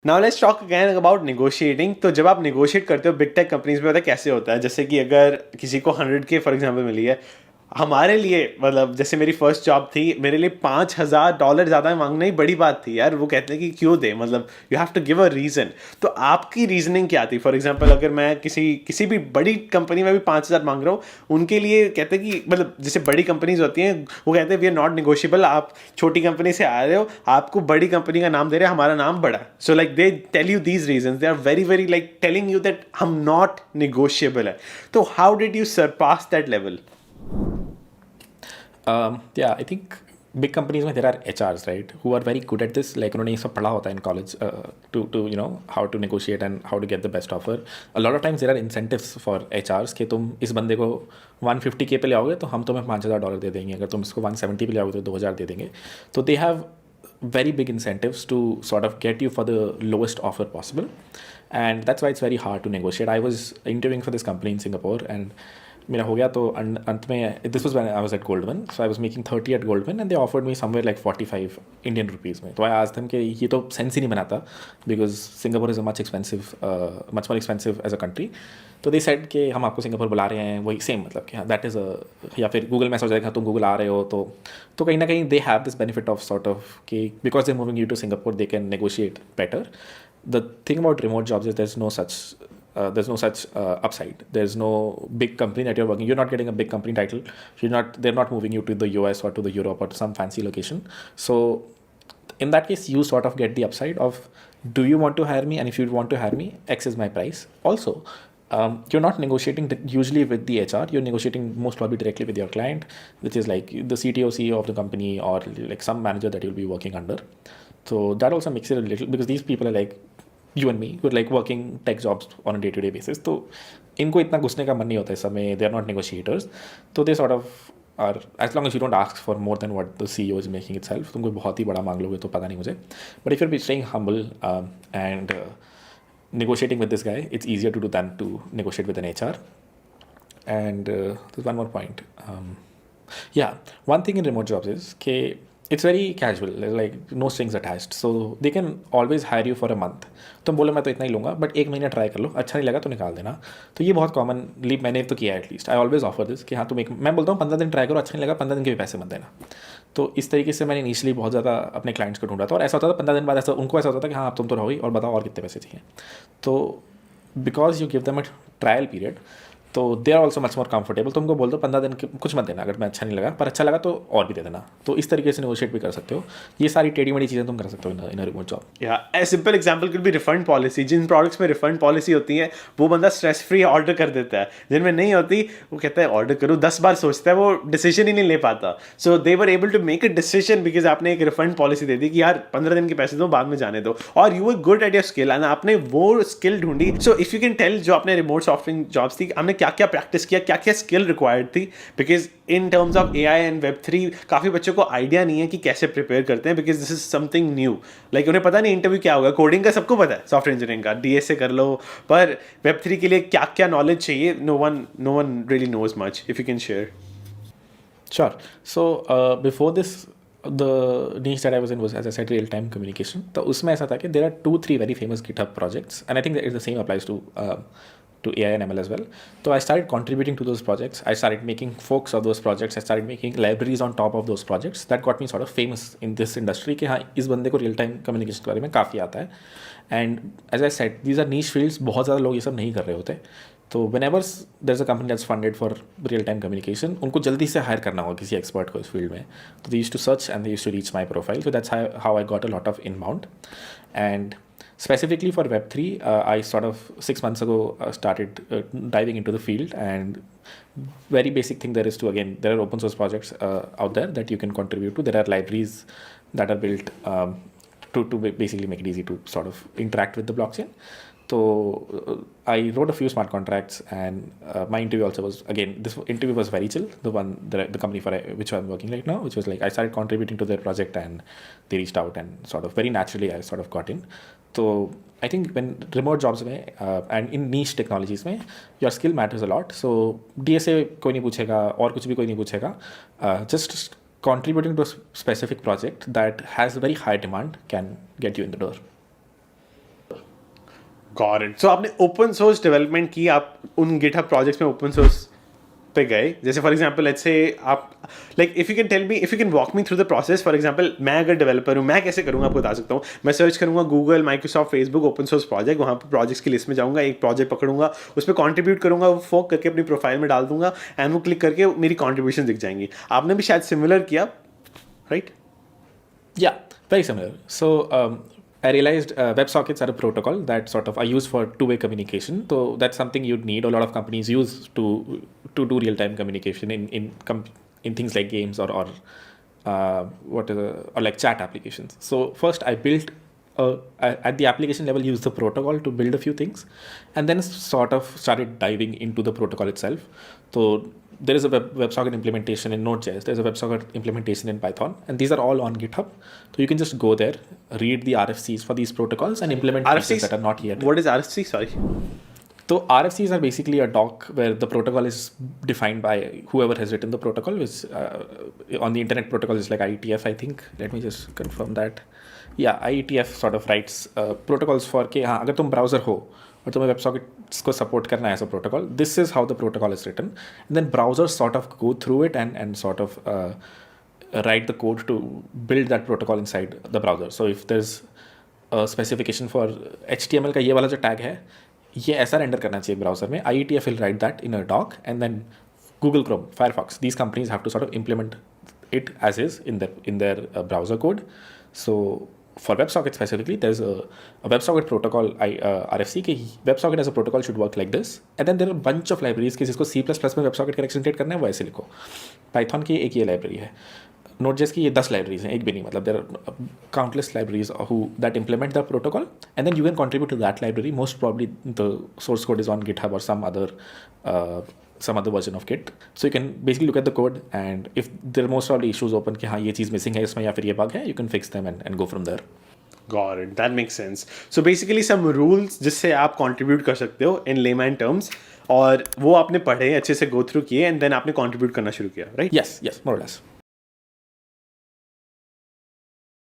Now let's talk again about negotiating. तो जब आप नेगोशिएट करते हो बिग टेक कंपनीज में, पता है कैसे होता है? जैसे कि अगर किसी को 100K फॉर एग्जांपल मिली है, हमारे लिए मतलब जैसे मेरी फर्स्ट जॉब थी, मेरे लिए $5,000 ज़्यादा मांगना ही बड़ी बात थी यार। वो कहते हैं कि क्यों दे, मतलब you have to give a reason. तो आपकी रीजनिंग क्या थी? फॉर एग्जांपल अगर मैं किसी भी बड़ी कंपनी में भी 5,000 मांग रहा हूँ, उनके लिए कहते हैं कि मतलब जैसे बड़ी कंपनीज होती हैं, वो कहते हैं वी आर नॉट निगोशियबल। आप छोटी कंपनी से आ रहे हो, आपको बड़ी कंपनी का नाम दे रहे हैं, हमारा नाम बड़ा। So like they tell you these reason, they are very very like telling you that हम नॉट निगोशियबल है। तो how did you surpass that level? Yeah, I think big companies में there are HRs, right, who are very good at this. Like उन्होंने ये सब पढ़ा होता है in college to you know how to negotiate and how to get the best offer. A lot of times there are incentives for HRs कि तुम इस बंदे को 150K पे ले आओगे तो हम तुम्हें $5,000 दे देंगे, अगर तुम इसको 170 पे ले आओगे तो 2,000 दे देंगे. तो they have very big incentives to sort of get you for the lowest offer possible, and that's why it's very hard to negotiate. I was interviewing for this company in Singapore and मेरा हो गया तो अंत में this was when I was at Goldman, so I was making 30 at Goldman and they offered me somewhere like 45 Indian rupees में. तो I asked them कि ये तो सेंस ही नहीं बनाता because Singapore is a much more expensive as a country. तो they said कि हम आपको सिंगापुर बुला रहे हैं, वही सेम मतलब कि हाँ दैट इज़ अ, या फिर गूगल मैच हो जाएगा तुम गूगल आ रहे हो तो कहीं ना कहीं they have this benefit of sort of कि because they moving you to Singapore they can negotiate better. The thing about remote jobs is there's no such upside. There's no big company that you're working. You're not getting a big company title. They're not moving you to the US or to the Europe or to some fancy location. So in that case, you sort of get the upside of, do you want to hire me? And if you want to hire me, X is my price. Also, you're not negotiating usually with the HR. You're negotiating most probably directly with your client, which is like the CTO, CEO of the company, or like some manager that you'll be working under. So that also makes it a little, because these people are like you and me, who are like working tech jobs on a day-to-day basis. तो इनको इतना घुसने का मन नहीं होता है समय. They are not negotiators. तो they sort of are, as long as you don't ask for more than what the CEO is making itself. तुम कोई बहुत ही बड़ा मांग लोगे तो पता नहीं मुझे. But if you're staying humble and negotiating with this guy, it's easier to do than to negotiate with an HR. And there's one more point. Yeah, one thing in remote jobs is कि it's very casual, like no strings attached, so they can always hire you for a month. तुम बोलो मैं तो इतना ही लूँगा, but एक महीना try कर लो, अच्छा नहीं लगा तो निकाल देना. तो ये बहुत कॉमनली मैंने तो किया है. At least I always offer this कि हाँ तुम मैं बोलता हूँ 15 दिन ट्राई करो, अच्छा नहीं लगा 15 दिन के भी पैसे मत देना. तो इस तरीके से मैंने इनिशियली बहुत ज़्यादा अपने क्लाइंट्स को ढूंढा था. और ऐसा होता था 15 दिन बाद ऐसा उनको ऐसा होता था कि हाँ अब तुम तो रहो ही और बताओ और कितने पैसे चाहिए. तो because you give them a trial period, तो they are also much more comfortable. तुमको बोल दो 15 दिन कुछ मत देना, अगर मैं अच्छा नहीं लगा, पर अच्छा लगा तो और भी दे देना. तो इस तरीके से नेगोशिएट भी कर सकते हो. ये सारी टेढ़ी मेढ़ी चीज़ें तुम कर सकते हो इन रिमोट जॉब. या a simple example could be refund policy. जिन प्रोडक्ट्स में रिफंड पॉलिसी होती है वो बंदा स्ट्रेस फ्री ऑर्डर कर देता है. जिनमें नहीं होती वो कहता है ऑर्डर करो, 10 बार सोचता है, वो डिसीजन ही नहीं ले पाता. So they were able to make a decision because आपने एक रिफंड पॉलिसी दे दी कि यार 15 दिन के पैसे दो, बाद में जाने दो. और you were good at your skill and आपने वो स्किल ढूंढी. So if you can tell, जो आपने रिमोट सॉफ्टवेयर जॉब्स थी, हमने क्या क्या प्रैक्टिस किया, क्या क्या स्किल रिक्वायर्ड थी? Because in terms of AI and Web3 काफ़ी बच्चों को आइडिया नहीं है कि कैसे प्रिपेयर करते हैं, because this is something new. Like उन्हें पता नहीं इंटरव्यू क्या होगा. कोडिंग का सबको पता है, सॉफ्टवेयर इंजीनियरिंग का DSA कर लो, पर Web3 के लिए क्या क्या नॉलेज चाहिए, no one really knows much. If you can share. Sure. So before this, the niche that I was in was, as I said, real-time communication. तो उसमें ऐसा था कि there are 2-3 very famous GitHub projects, and I think that the same applies to AI and ML as well. So I started contributing to those projects. I started making forks of those projects. I started making libraries on top of those projects. That got me sort of famous in this industry कि हाँ इस बंदे को real-time communication के बारे में काफ़ी आता है. And as I said, these are niche fields. बहुत ज़्यादा लोग ये सब नहीं कर रहे होते. तो whenever there's a company that's funded for real-time communication, उनको जल्दी से हायर करना होगा किसी एक्सपर्ट को इस फील्ड में. तो they used to search and they used to reach my profile. So that's how I got a lot of inbound. And specifically for Web3, I sort of 6 months ago started diving into the field. And very basic thing there is to, again, there are open source projects out there that you can contribute to. There are libraries that are built to basically make it easy to sort of interact with the blockchain. So I wrote a few smart contracts, and my interview also was, again, this interview was very chill. The company for which I'm working right now, which was like I started contributing to their project and they reached out and sort of very naturally I sort of got in. So I think when remote jobs में and in niche technologies में your skill matters a lot. So DSA कोई नहीं पूछेगा और कुछ भी कोई नहीं पूछेगा. Just contributing to a specific project that has very high demand can get you in the door. Got it. So आपने ओपन सोर्स डेवलपमेंट की, आप उन गिटहब प्रोजेक्ट्स में ओपन सोर्स पे गए. जैसे फॉर एग्जांपल लेट्स से आप like if you can tell me, if you can walk me through the process. For example मैं अगर डेवलपर हूँ, मैं कैसे करूँगा आपको बता सकता हूँ. मैं सर्च करूँगा Google, Microsoft, Facebook, open source project, वहाँ पर प्रोजेक्ट्स की लिस्ट में जाऊँगा, एक प्रोजेक्ट पकड़ूंगा, उस पर कॉन्ट्रीब्यूट करूँगा, वो फोक करके अपनी प्रोफाइल में डाल दूंगा एंड वो क्लिक करके मेरी कॉन्ट्रीब्यूशन दिख जाएंगी. आपने भी शायद सिमिलर किया, right? Yeah, very similar. So I realized WebSockets are a protocol that sort of I use for two-way communication. So that's something you'd need. A lot of companies use to do real-time communication in things like games or like chat applications. So first I built at the application level, use the protocol to build a few things, and then sort of started diving into the protocol itself. So there is a WebSocket implementation in Node.js. There's a WebSocket implementation in Python, and these are all on GitHub. So you can just go there, read the RFCs for these protocols, and implement features that are not yet. What is RFC? Sorry. So RFCs are basically a doc where the protocol is defined by whoever has written the protocol, which on the internet protocol is like IETF, I think. Let me just confirm that. Yeah, IETF sort of writes protocols for कि हाँ अगर तुम browser हो और तुम्हें WebSockets को support करना है as a protocol, this is how the protocol is written. And then browsers sort of go through it and sort of write the code to build that protocol inside the browser. So if there's a specification for HTML का ये वाला जो tag है, ये ऐसा render करना चाहिए browser में, IETF will write that in a doc, and then Google Chrome, Firefox, these companies have to sort of implement it as is in their browser code. So for WebSocket specifically, there's a WebSocket protocol RFC कि WebSocket as a protocol should work like this, and then there are a bunch of libraries कि जिसको C++ में WebSocket का extend करना है वो ऐसे लिखो. Python की एक ये लाइब्रेरी है, Node.js की ये 10 लाइब्रेरीज हैं, एक भी नहीं, मतलब there are countless libraries that implement the protocol, and then you can contribute to that library. Most probably the source code is on GitHub or some other version of Git. So you can basically look at the code, and if there are most probably issues open कि हाँ ये चीज़ missing है इसमें या फिर ये bug है, you can fix them and go from there. Got it. That makes sense. So basically some rules जिससे आप contribute कर सकते हो in layman terms, और वो आपने पढ़े अच्छे से go through किए and then आपने contribute करना शुरू किया, right? Yes, more or less.